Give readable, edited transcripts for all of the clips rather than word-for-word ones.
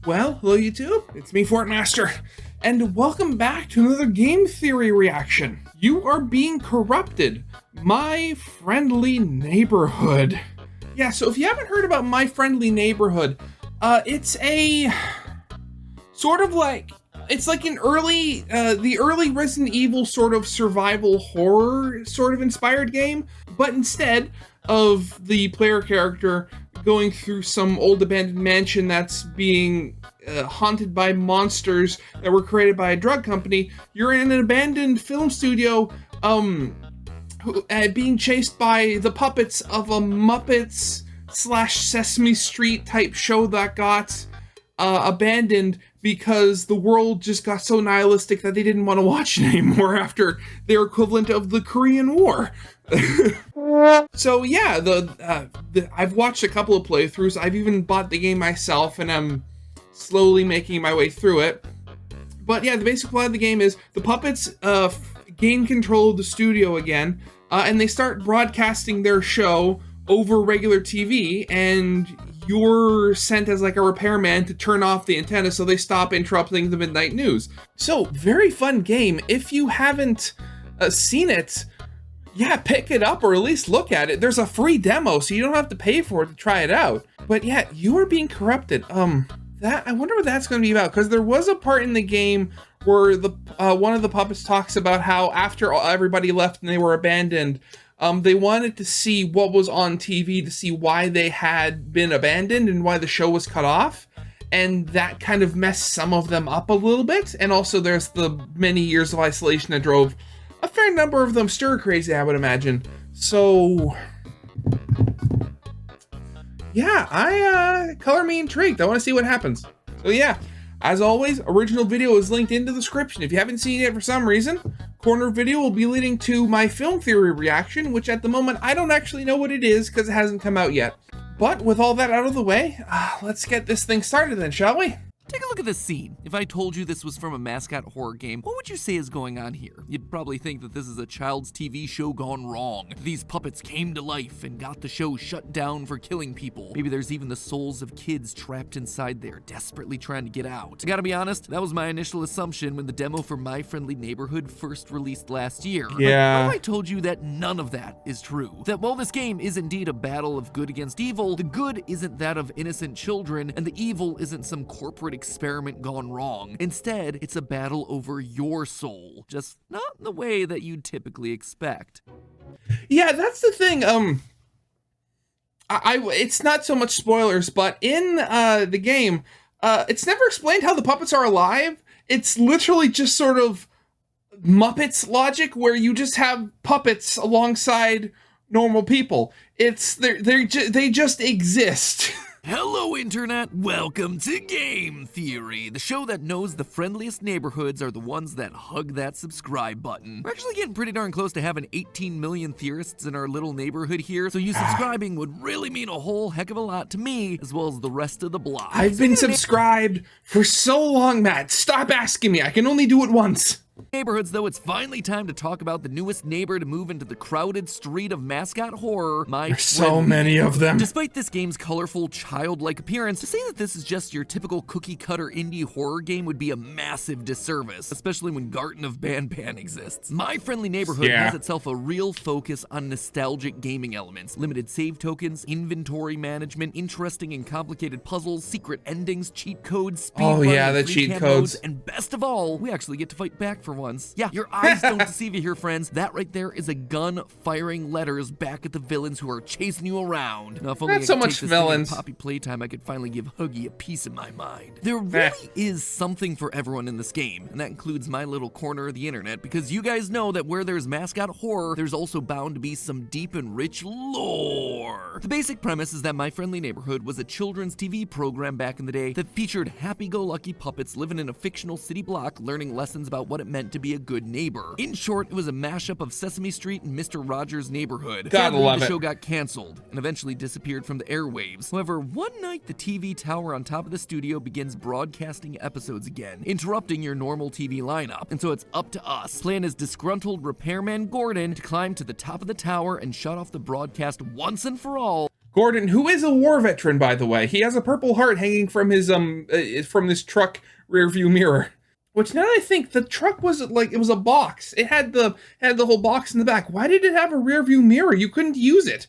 Well, hello YouTube, it's me, Fortmaster, and welcome back to another game theory reaction. You are being corrupted. My Friendly Neighborhood. Yeah, so if you haven't heard about My Friendly Neighborhood, it's a sort of like, it's like an the early Resident Evil sort of survival horror sort of inspired game, but instead of the player character going through some old abandoned mansion that's being haunted by monsters that were created by a drug company, you're in an abandoned film studio being chased by the puppets of a Muppets / Sesame Street type show that got abandoned because the world just got so nihilistic that they didn't want to watch it anymore after their equivalent of the Korean War. So yeah, I've watched a couple of playthroughs. I've even bought the game myself, and I'm slowly making my way through it. But yeah, the basic plot of the game is the puppets gain control of the studio again, and they start broadcasting their show over regular TV, and you're sent as like a repairman to turn off the antenna so they stop interrupting the midnight news. So, very fun game. If you haven't seen it, yeah, pick it up or at least look at it. There's a free demo, so you don't have to pay for it to try it out. But yeah, you are being corrupted. I wonder what that's going to be about, because there was a part in the game where the one of the puppets talks about how after everybody left and they were abandoned, they wanted to see what was on TV to see why they had been abandoned and why the show was cut off. And that kind of messed some of them up a little bit. And also there's the many years of isolation that drove a fair number of them stir crazy, I would imagine. So yeah, color me intrigued. I want to see what happens. So yeah, as always, original video is linked in the description. If you haven't seen it for some reason, corner video will be leading to my film theory reaction, which at the moment I don't actually know what it is because it hasn't come out yet. But with all that out of the way, let's get this thing started then, shall we? Take a look at this scene. If I told you this was from a Mascot horror game, what would you say is going on here? You'd probably think that this is a child's TV show gone wrong. These puppets came to life and got the show shut down for killing people. Maybe there's even the souls of kids trapped inside there, desperately trying to get out. I gotta be honest, that was my initial assumption when the demo for My Friendly Neighborhood first released last year. Yeah. But what if I told you that none of that is true? That while this game is indeed a battle of good against evil, the good isn't that of innocent children, and the evil isn't some corporate experiment gone wrong. Instead, it's a battle over your soul, just not in the way that you'd typically expect. Yeah, that's the thing. It's not so much spoilers, but in the game, it's never explained how the puppets are alive. It's literally just sort of Muppets logic, where you just have puppets alongside normal people. They just exist. Hello, Internet! Welcome to Game Theory, the show that knows the friendliest neighborhoods are the ones that hug that subscribe button. We're actually getting pretty darn close to having 18 million theorists in our little neighborhood here, so you subscribing would really mean a whole heck of a lot to me, as well as the rest of the block. I've been subscribed for so long, Matt. Stop asking me. I can only do it once. Neighborhoods, though, it's finally time to talk about the newest neighbor to move into the crowded street of Mascot horror, There's so many of them. Despite this game's colorful, childlike appearance, to say that this is just your typical cookie-cutter indie horror game would be a massive disservice, especially when Garten of Banban exists. My Friendly Neighborhood has itself a real focus on nostalgic gaming elements, limited save tokens, inventory management, interesting and complicated puzzles, secret endings, cheat codes, speedrun, the cheat codes, and best of all, we actually get to fight back for once. Yeah, your eyes don't deceive you here, friends. That right there is a gun firing letters back at the villains who are chasing you around. Now, if only Not so much villains. Poppy playtime, I could finally give Huggy a piece of my mind. There really is something for everyone in this game, and that includes my little corner of the internet, because you guys know that where there's Mascot horror, there's also bound to be some deep and rich lore. The basic premise is that My Friendly Neighborhood was a children's TV program back in the day that featured happy-go-lucky puppets living in a fictional city block learning lessons about what it meant to be a good neighbor. In short, it was a mashup of Sesame Street and Mr. Rogers' Neighborhood. Gotta love the it. show got canceled and eventually disappeared from the airwaves. However, one night the TV tower on top of the studio begins broadcasting episodes again, interrupting your normal TV lineup. And so it's up to us, playing as disgruntled repairman Gordon, to climb to the top of the tower and shut off the broadcast once and for all. Gordon, who is a war veteran, by the way. He has a purple heart hanging from his from this truck rear view mirror. Which, now that I think, the truck was like, it was a box. It had the whole box in the back. Why did it have a rear view mirror? You couldn't use it.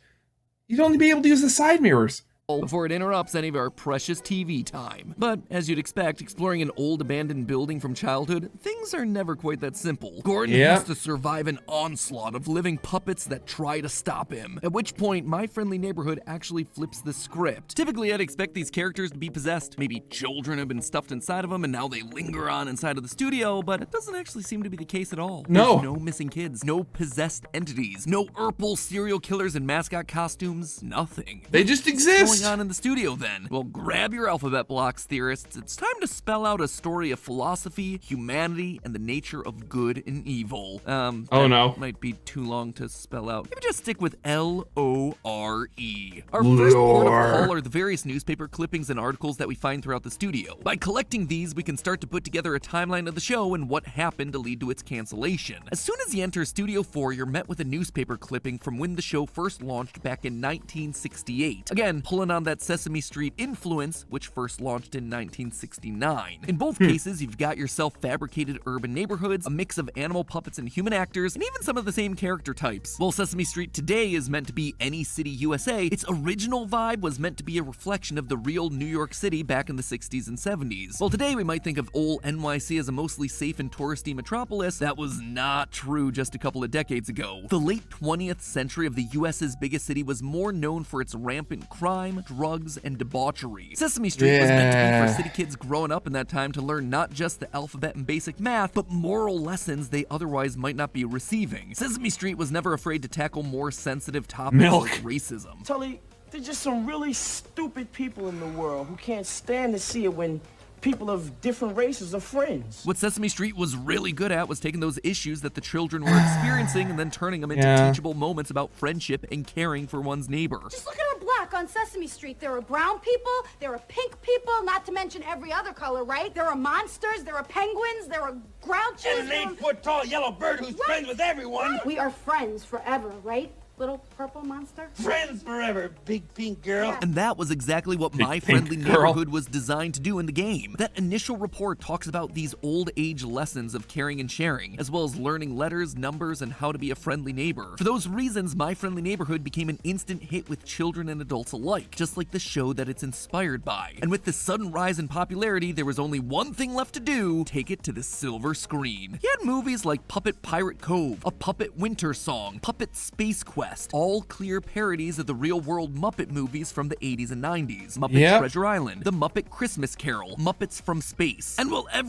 You'd only be able to use the side mirrors. Before it interrupts any of our precious TV time. But as you'd expect, exploring an old abandoned building from childhood, things are never quite that simple. Gordon has to survive an onslaught of living puppets that try to stop him, at which point My Friendly Neighborhood actually flips the script. Typically, I'd expect these characters to be possessed. Maybe children have been stuffed inside of them and now they linger on inside of the studio, but it doesn't actually seem to be the case at all. No. There's no missing kids, no possessed entities, no Urple serial killers in mascot costumes, nothing. They just exist. On in the studio then? Well, grab your alphabet blocks, theorists. It's time to spell out a story of philosophy, humanity, and the nature of good and evil. Oh no. Might be too long to spell out. Maybe just stick with L-O-R-E. Our first port of call are the various newspaper clippings and articles that we find throughout the studio. By collecting these, we can start to put together a timeline of the show and what happened to lead to its cancellation. As soon as you enter Studio 4, you're met with a newspaper clipping from when the show first launched back in 1968. Again, pulling on that Sesame Street influence, which first launched in 1969. In both cases, you've got yourself fabricated urban neighborhoods, a mix of animal puppets and human actors, and even some of the same character types. While Sesame Street today is meant to be any city USA, its original vibe was meant to be a reflection of the real New York City back in the 60s and 70s. While today we might think of old NYC as a mostly safe and touristy metropolis, that was not true just a couple of decades ago. The late 20th century of the US's biggest city was more known for its rampant crime, drugs, and debauchery. Sesame Street was meant to be for city kids growing up in that time to learn not just the alphabet and basic math, but moral lessons they otherwise might not be receiving. Sesame Street was never afraid to tackle more sensitive topics like racism. Tully, there's just some really stupid people in the world who can't stand to see it when people of different races are friends. What Sesame Street was really good at was taking those issues that the children were experiencing and then turning them into teachable moments about friendship and caring for one's neighbor. Just look at our block on Sesame Street. There are brown people, there are pink people, not to mention every other color, right? There are monsters, there are penguins, there are grouches. And an 8-foot-tall yellow bird who's friends with everyone. We are friends forever, right? Little purple monster? Friends forever, big pink girl. And that was exactly what My Friendly Neighborhood was designed to do in the game. That initial report talks about these old age lessons of caring and sharing, as well as learning letters, numbers, and how to be a friendly neighbor. For those reasons, My Friendly Neighborhood became an instant hit with children and adults alike, just like the show that it's inspired by. And with this sudden rise in popularity, there was only one thing left to do: take it to the silver screen. You had movies like Puppet Pirate Cove, A Puppet Winter Song, Puppet Space Quest, all clear parodies of the real-world Muppet movies from the 80s and 90s. Muppet Treasure Island, The Muppet Christmas Carol, Muppets from Space. And while I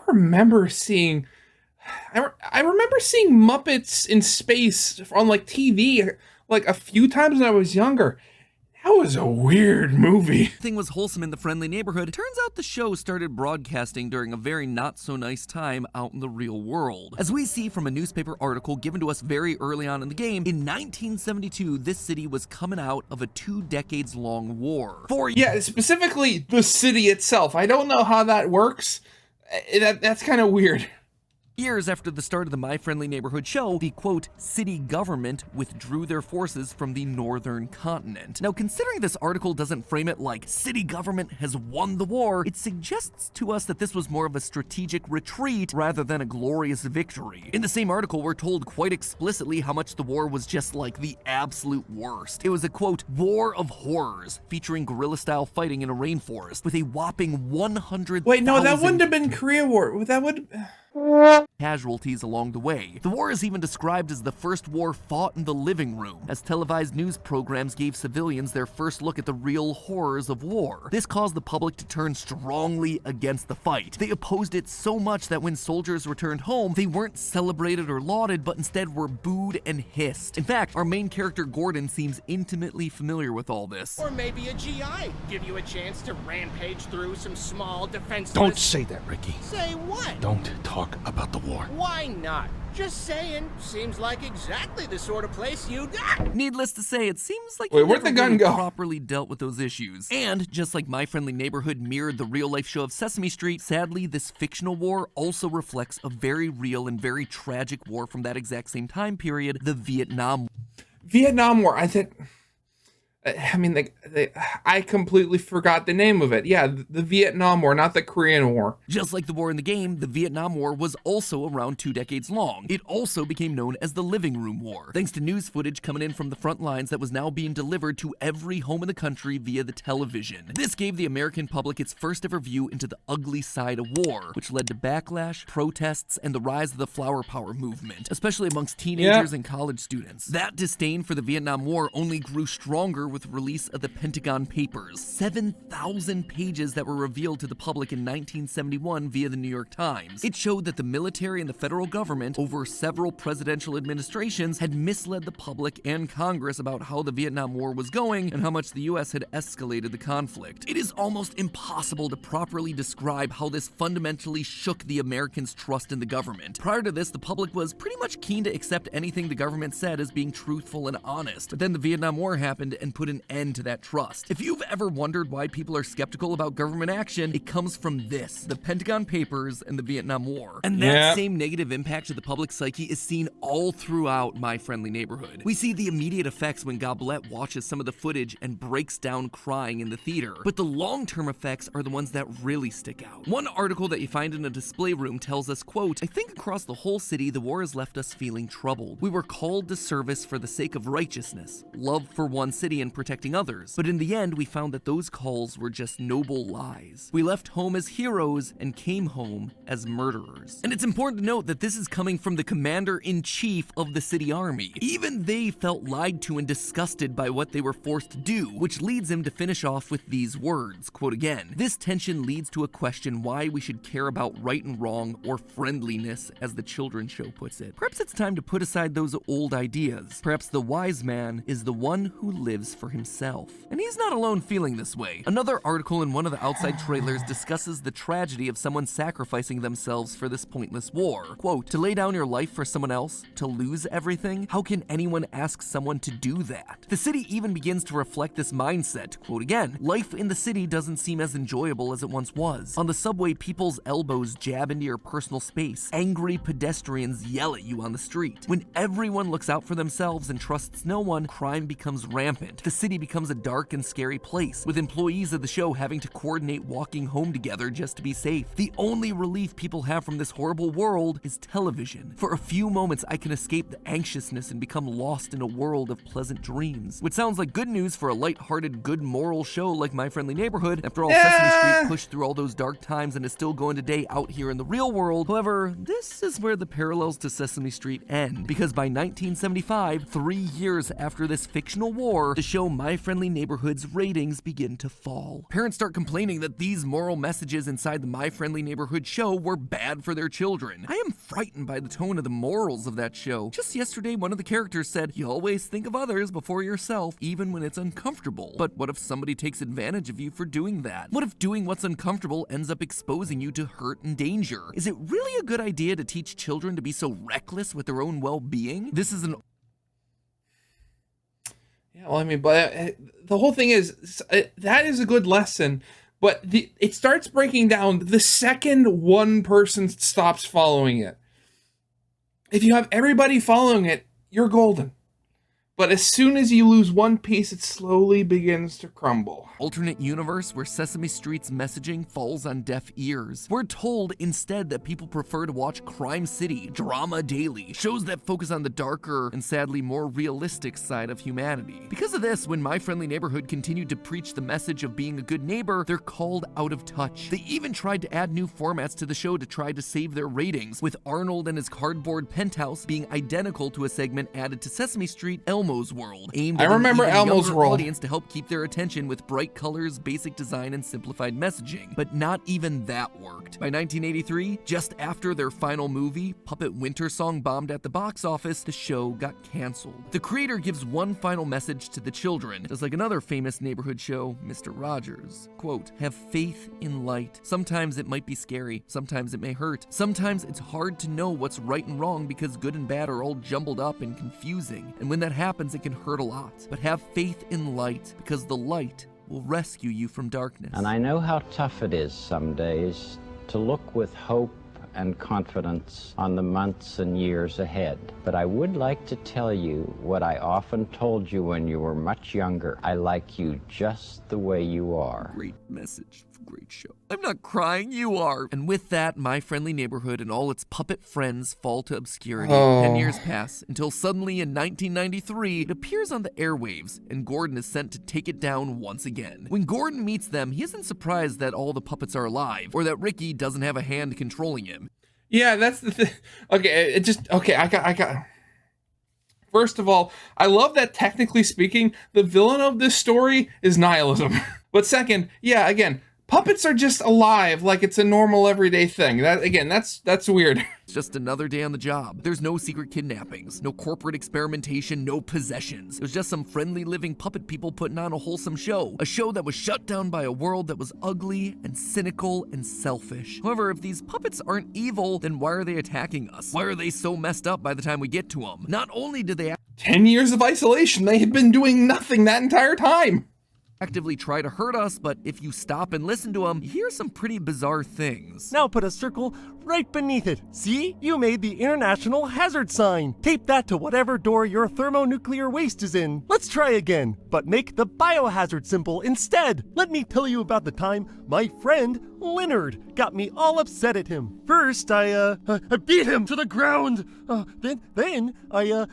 remember seeing Muppets in space on like TV like a few times when I was younger. That was a weird movie. Everything was wholesome in the Friendly Neighborhood. It turns out the show started broadcasting during a very not-so-nice time out in the real world. As we see from a newspaper article given to us very early on in the game, in 1972, this city was coming out of a 2 decades-long war. Yeah, specifically the city itself. I don't know how that works. That's kind of weird. Years after the start of the My Friendly Neighborhood show, the quote, city government withdrew their forces from the northern continent. Now, considering this article doesn't frame it like city government has won the war, it suggests to us that this was more of a strategic retreat rather than a glorious victory. In the same article, we're told quite explicitly how much the war was just like the absolute worst. It was a quote, war of horrors, featuring guerrilla-style fighting in a rainforest with a whopping 100,000— Wait, no, that wouldn't have been Korea War. That would— casualties along the way. The war is even described as the first war fought in the living room, as televised news programs gave civilians their first look at the real horrors of war. This caused the public to turn strongly against the fight. They opposed it so much that when soldiers returned home, they weren't celebrated or lauded, but instead were booed and hissed. In fact, our main character Gordon seems intimately familiar with all this. Or maybe a GI. Give you a chance to rampage through some small defenseless— Don't say that, Ricky. Say what? Don't talk about the war. Why not? Just saying. Seems like exactly the sort of place you'd— Needless to say, it seems like Wait, where'd the gun go? Properly dealt with those issues. And just like My Friendly Neighborhood mirrored the real-life show of Sesame Street, sadly, this fictional war also reflects a very real and very tragic war from that exact same time period, the Vietnam War. I mean, I completely forgot the name of it. Yeah, the Vietnam War, not the Korean War. Just like the war in the game, the Vietnam War was also around 2 decades long. It also became known as the Living Room War, thanks to news footage coming in from the front lines that was now being delivered to every home in the country via the television. This gave the American public its first ever view into the ugly side of war, which led to backlash, protests, and the rise of the flower power movement, especially amongst teenagers and college students. That disdain for the Vietnam War only grew stronger with the release of the Pentagon Papers, 7,000 pages that were revealed to the public in 1971 via the New York Times. It showed that the military and the federal government, over several presidential administrations, had misled the public and Congress about how the Vietnam War was going and how much the US had escalated the conflict. It is almost impossible to properly describe how this fundamentally shook the Americans' trust in the government. Prior to this, the public was pretty much keen to accept anything the government said as being truthful and honest. But then the Vietnam War happened and put an end to that trust. If you've ever wondered why people are skeptical about government action, it comes from this: the Pentagon Papers and the Vietnam War. And that same negative impact to the public psyche is seen all throughout My Friendly Neighborhood. We see the immediate effects when Goblet watches some of the footage and breaks down crying in the theater, but the long-term effects are the ones that really stick out. One article that you find in a display room tells us, quote, "I think across the whole city, the war has left us feeling troubled. We were called to service for the sake of righteousness, love for one city and protecting others. But in the end, we found that those calls were just noble lies. We left home as heroes and came home as murderers." And it's important to note that this is coming from the commander-in-chief of the city army. Even they felt lied to and disgusted by what they were forced to do, which leads him to finish off with these words, quote again, "This tension leads to a question why we should care about right and wrong or friendliness, as the children's show puts it. Perhaps it's time to put aside those old ideas. Perhaps the wise man is the one who lives for himself." And he's not alone feeling this way. Another article in one of the outside trailers discusses the tragedy of someone sacrificing themselves for this pointless war. Quote, "To lay down your life for someone else, to lose everything? How can anyone ask someone to do that?" The city even begins to reflect this mindset. Quote again, "Life in the city doesn't seem as enjoyable as it once was. On the subway, people's elbows jab into your personal space. Angry pedestrians yell at you on the street. When everyone looks out for themselves and trusts no one, crime becomes rampant. The city becomes a dark and scary place, with employees of the show having to coordinate walking home together just to be safe. The only relief people have from this horrible world is television. For a few moments, I can escape the anxiousness and become lost in a world of pleasant dreams." Which sounds like good news for a lighthearted, good moral show like My Friendly Neighborhood. After all, Sesame Street pushed through all those dark times and is still going today out here in the real world. However, this is where the parallels to Sesame Street end, because by 1975, 3 years after this fictional war, the show My Friendly Neighborhood's ratings begin to fall. Parents start complaining that these moral messages inside the My Friendly Neighborhood show were bad for their children. I am frightened by the tone of the morals of that show. Just yesterday, one of the characters said, "You always think of others before yourself, even when it's uncomfortable." But what if somebody takes advantage of you for doing that? What if doing what's uncomfortable ends up exposing you to hurt and danger? Is it really a good idea to teach children to be so reckless with their own well-being? This is an Yeah, well, I mean, but the whole thing is, that is a good lesson, but it starts breaking down the second one person stops following it. If you have everybody following it, you're golden. But as soon as you lose one piece, it slowly begins to crumble. alternate universe where Sesame Street's messaging falls on deaf ears. We're told instead that people prefer to watch Crime City, Drama Daily, shows that focus on the darker and sadly more realistic side of humanity. Because of this, when My Friendly Neighborhood continued to preach the message of being a good neighbor, they're called out of touch. They even tried to add new formats to the show to try to save their ratings, with Arnold and his cardboard penthouse being identical to a segment added to Sesame Street, Elmo's World, aimed at an even Elmo's younger World audience to help keep their attention with bright colors, basic design, and simplified messaging. But not even that worked. By 1983, just after their final movie, Puppet Winter Song, bombed at the box office, the show got canceled. The creator gives one final message to the children, just like another famous neighborhood show, Mr. Rogers. Quote, "Have faith in light. Sometimes it might be scary. Sometimes it may hurt. Sometimes it's hard to know what's right and wrong because good and bad are all jumbled up and confusing. And when that happens, it can hurt a lot. But have faith in light, because the light will rescue you from darkness." And I know how tough it is some days to look with hope and confidence on the months and years ahead. But I would like to tell you what I often told you when you were much younger. I like you just the way you are. Great message. Great show. I'm not crying, you are. And with that, My Friendly Neighborhood and all its puppet friends fall to obscurity. 10 years pass until suddenly in 1993, it appears on the airwaves, and Gordon is sent to take it down once again. When Gordon meets them, he isn't surprised that all the puppets are alive, or that Ricky doesn't have a hand controlling him. Yeah, that's the thing. Okay, I got. First of all, I love that technically speaking, the villain of this story is nihilism. But second, yeah, again, puppets are just alive like it's a normal everyday thing. That's weird. It's just another day on the job. There's no secret kidnappings, no corporate experimentation, no possessions. It was just some friendly living puppet people putting on a wholesome show. A show that was shut down by a world that was ugly and cynical and selfish. However, if these puppets aren't evil, then why are they attacking us? Why are they so messed up by the time we get to them? Not only did they 10 years of isolation, they had been doing nothing that entire time. Actively try to hurt us, but if you stop and listen to them, you hear some pretty bizarre things. Now put a circle right beneath it. See? You made the international hazard sign. Tape that to whatever door your thermonuclear waste is in. Let's try again, but make the biohazard symbol instead. Let me tell you about the time my friend Leonard got me all upset at him. First, I beat him to the ground. Then I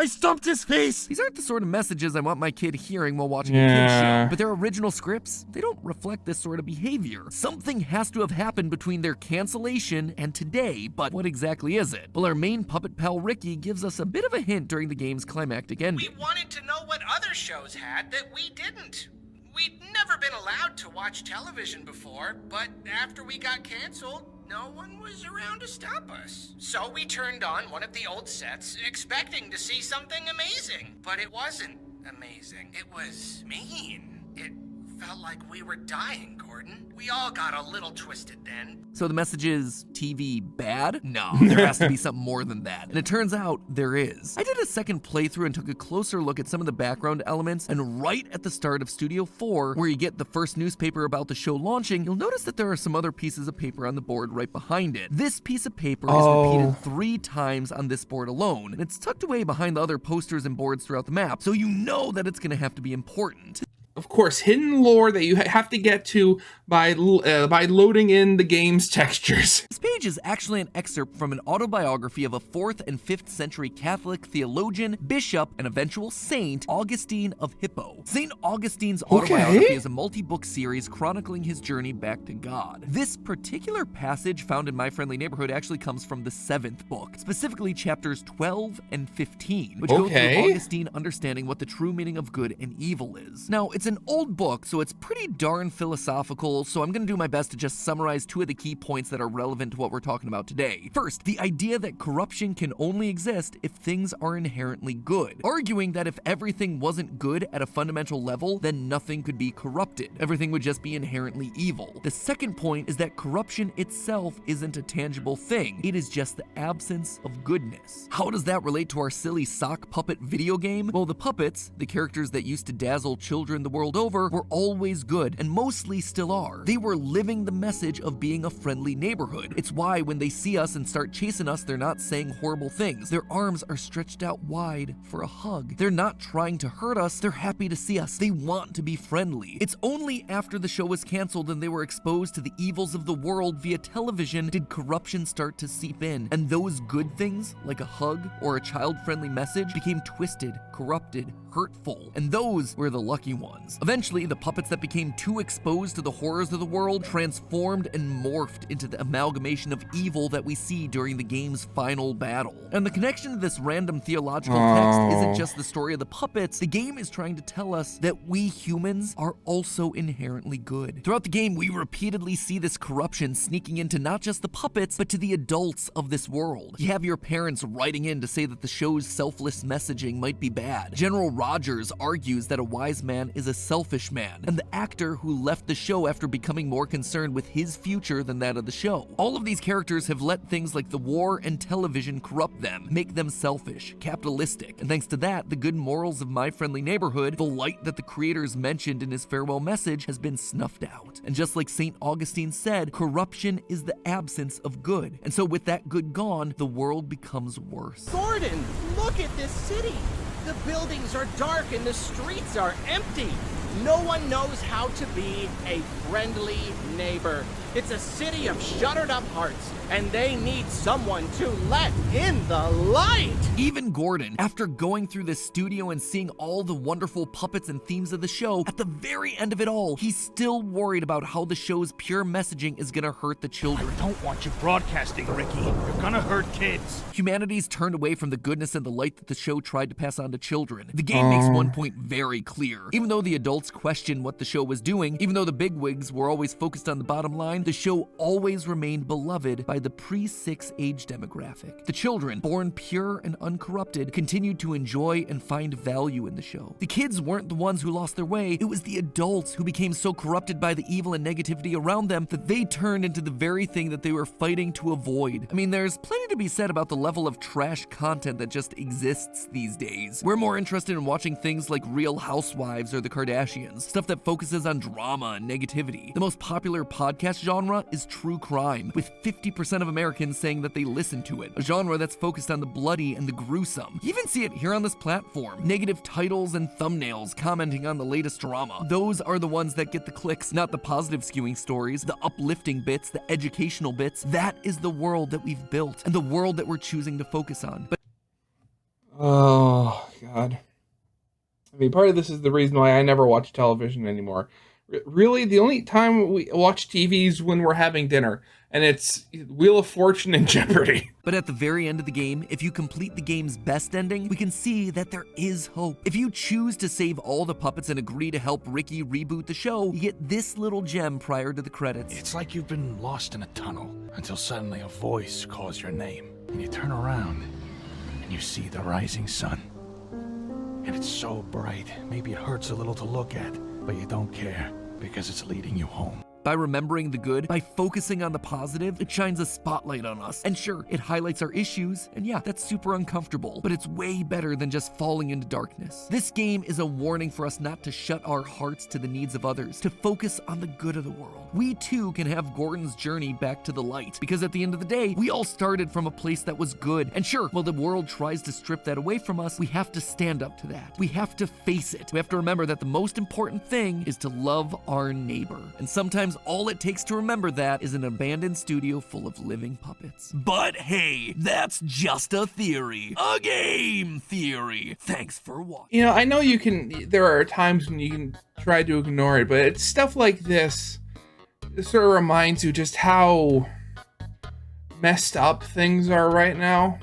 stomped his face. These aren't the sort of messages I want my kid hearing while watching a kid's show. But their original scripts, they don't reflect this sort of behavior. Something has to have happened between their cancellation and today, but what exactly is it? Well, our main puppet pal Ricky gives us a bit of a hint during the game's climactic ending. We wanted to know what other shows had that we didn't. We'd never been allowed to watch television before, but after we got canceled, no one was around to stop us. So we turned on one of the old sets, expecting to see something amazing. But it wasn't amazing. It was mean. It felt like we were dying, Gordon. We all got a little twisted then. So the message is TV bad? No, there has to be something more than that. And it turns out there is. I did a second playthrough and took a closer look at some of the background elements, and right at the start of Studio 4, where you get the first newspaper about the show launching, you'll notice that there are some other pieces of paper on the board right behind it. This piece of paper is repeated 3 times on this board alone, and it's tucked away behind the other posters and boards throughout the map, so you know that it's gonna have to be important. Of course, hidden lore that you have to get to by loading in the game's textures. This page is actually an excerpt from an autobiography of a 4th and 5th century Catholic theologian, bishop, and eventual saint, Augustine of Hippo. St. Augustine's autobiography is a multi-book series chronicling his journey back to God. This particular passage found in My Friendly Neighborhood actually comes from the 7th book, specifically chapters 12 and 15, which go through Augustine understanding what the true meaning of good and evil is. Now, it's an old book, so it's pretty darn philosophical, so I'm gonna do my best to just summarize 2 of the key points that are relevant to what we're talking about today. First, the idea that corruption can only exist if things are inherently good, arguing that if everything wasn't good at a fundamental level, then nothing could be corrupted. Everything would just be inherently evil. The second point is that corruption itself isn't a tangible thing. It is just the absence of goodness. How does that relate to our silly sock puppet video game? Well, the puppets, the characters that used to dazzle children the world over, were always good, and mostly still are. They were living the message of being a friendly neighborhood. It's why when they see us and start chasing us, they're not saying horrible things. Their arms are stretched out wide for a hug. They're not trying to hurt us, they're happy to see us. They want to be friendly. It's only after the show was canceled and they were exposed to the evils of the world via television did corruption start to seep in, and those good things, like a hug or a child-friendly message, became twisted, corrupted, hurtful, and those were the lucky ones. Eventually, the puppets that became too exposed to the horrors of the world transformed and morphed into the amalgamation of evil that we see during the game's final battle. And the connection to this random theological text isn't just the story of the puppets. The game is trying to tell us that we humans are also inherently good. Throughout the game, we repeatedly see this corruption sneaking into not just the puppets, but to the adults of this world. You have your parents writing in to say that the show's selfless messaging might be bad. General Rogers argues that a wise man is is a selfish man, and the actor who left the show after becoming more concerned with his future than that of the show. All of these characters have let things like the war and television corrupt them, make them selfish, capitalistic, and thanks to that, the good morals of My Friendly Neighborhood, the light that the creators mentioned in his farewell message, has been snuffed out. And just like St. Augustine said, corruption is the absence of good. And so with that good gone, the world becomes worse. Gordon, look at this city. The buildings are dark and the streets are empty. No one knows how to be a friendly neighbor. It's a city of shuttered up hearts, and they need someone to let in the light. Even Gordon, after going through the studio and seeing all the wonderful puppets and themes of the show, at the very end of it all, he's still worried about how the show's pure messaging is gonna hurt the children. I don't want you broadcasting, Ricky. You're gonna hurt kids. Humanity's turned away from the goodness and the light that the show tried to pass on to children. The game makes one point very clear. Even though the adults questioned what the show was doing, even though the bigwigs were always focused on the bottom line, the show always remained beloved by the pre-6 age demographic. The children, born pure and uncorrupted, continued to enjoy and find value in the show. The kids weren't the ones who lost their way, it was the adults who became so corrupted by the evil and negativity around them that they turned into the very thing that they were fighting to avoid. I mean, there's plenty to be said about the level of trash content that just exists these days. We're more interested in watching things like Real Housewives or The Kardashians, stuff that focuses on drama and negativity. The most popular podcast genre is true crime, with 50% of Americans saying that they listen to it, a genre that's focused on the bloody and the gruesome. You even see it here on this platform. Negative titles and thumbnails commenting on the latest drama. Those are the ones that get the clicks, not the positive skewing stories, the uplifting bits, the educational bits. That is the world that we've built, and the world that we're choosing to focus on. But oh, God. I mean, part of this is the reason why I never watch television anymore. Really, the only time we watch TV is when we're having dinner, and it's Wheel of Fortune and Jeopardy. But at the very end of the game, if you complete the game's best ending, we can see that there is hope. If you choose to save all the puppets and agree to help Ricky reboot the show, you get this little gem prior to the credits. It's like you've been lost in a tunnel until suddenly a voice calls your name, and you turn around and you see the rising sun. And it's so bright, maybe it hurts a little to look at, but you don't care because it's leading you home. By remembering the good, by focusing on the positive, it shines a spotlight on us. And sure, it highlights our issues, and yeah, that's super uncomfortable, but it's way better than just falling into darkness. This game is a warning for us not to shut our hearts to the needs of others, to focus on the good of the world. We too can have Gordon's journey back to the light, because at the end of the day, we all started from a place that was good. And sure, while the world tries to strip that away from us, we have to stand up to that. We have to face it. We have to remember that the most important thing is to love our neighbor. And sometimes all it takes to remember that is an abandoned studio full of living puppets. But hey, that's just a theory. A game theory. Thanks for watching. You know, I know you can, there are times when you can try to ignore it, but it's stuff like this that sort of reminds you just how messed up things are right now.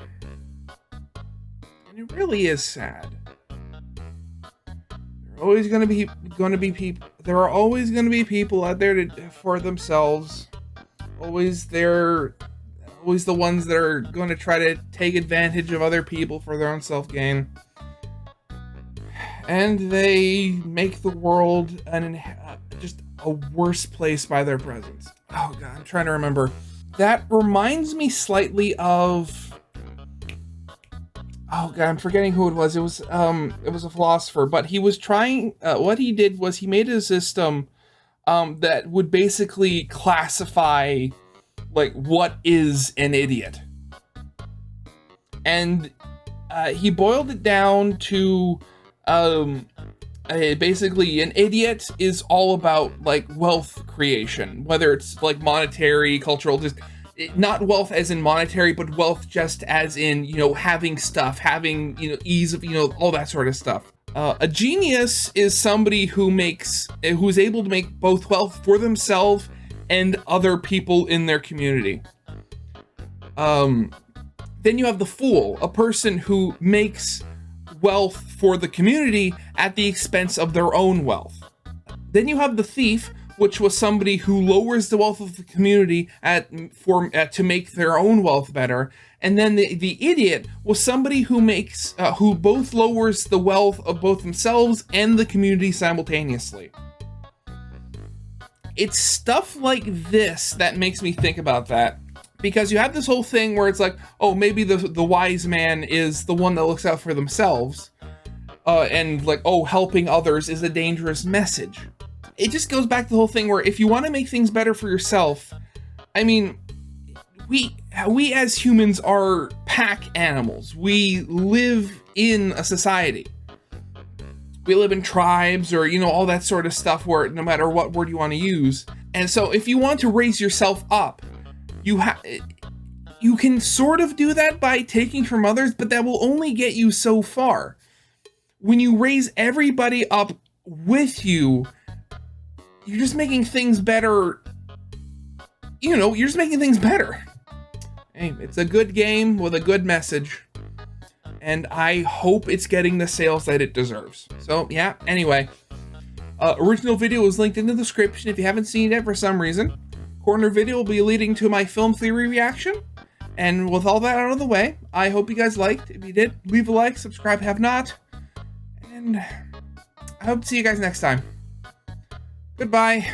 And it really is sad. There are always going to be people. There are always going to be people out there for themselves. Always the ones that are going to try to take advantage of other people for their own self-gain. And they make the world just a worse place by their presence. Oh God, I'm trying to remember. That reminds me slightly of... Oh God, I'm forgetting who it was. It was a philosopher, but he was trying, what he did was he made a system that would basically classify like what is an idiot. And he boiled it down to basically an idiot is all about like wealth creation, whether it's like monetary, cultural, just not wealth as in monetary, but wealth just as in, you know, having stuff, having, you know, ease of, you know, all that sort of stuff. A genius is somebody who's able to make both wealth for themselves and other people in their community. Then you have the fool, a person who makes wealth for the community at the expense of their own wealth. Then you have the thief, which was somebody who lowers the wealth of the community to make their own wealth better. And then the idiot was somebody who makes who both lowers the wealth of both themselves and the community simultaneously. It's stuff like this that makes me think about that. Because you have this whole thing where it's like, oh, maybe the wise man is the one that looks out for themselves. And like, oh, helping others is a dangerous message. It just goes back to the whole thing where if you want to make things better for yourself, I mean, we as humans are pack animals. We live in a society. We live in tribes or, you know, all that sort of stuff where no matter what word you want to use. And so if you want to raise yourself up, you can sort of do that by taking from others, but that will only get you so far. When you raise everybody up with you, you're just making things better. You know, you're just making things better. Hey, it's a good game with a good message. And I hope it's getting the sales that it deserves. So, yeah, anyway. Original video is linked in the description if you haven't seen it for some reason. Corner video will be leading to my film theory reaction. And with all that out of the way, I hope you guys liked. If you did, leave a like, subscribe, have not. And I hope to see you guys next time. Goodbye.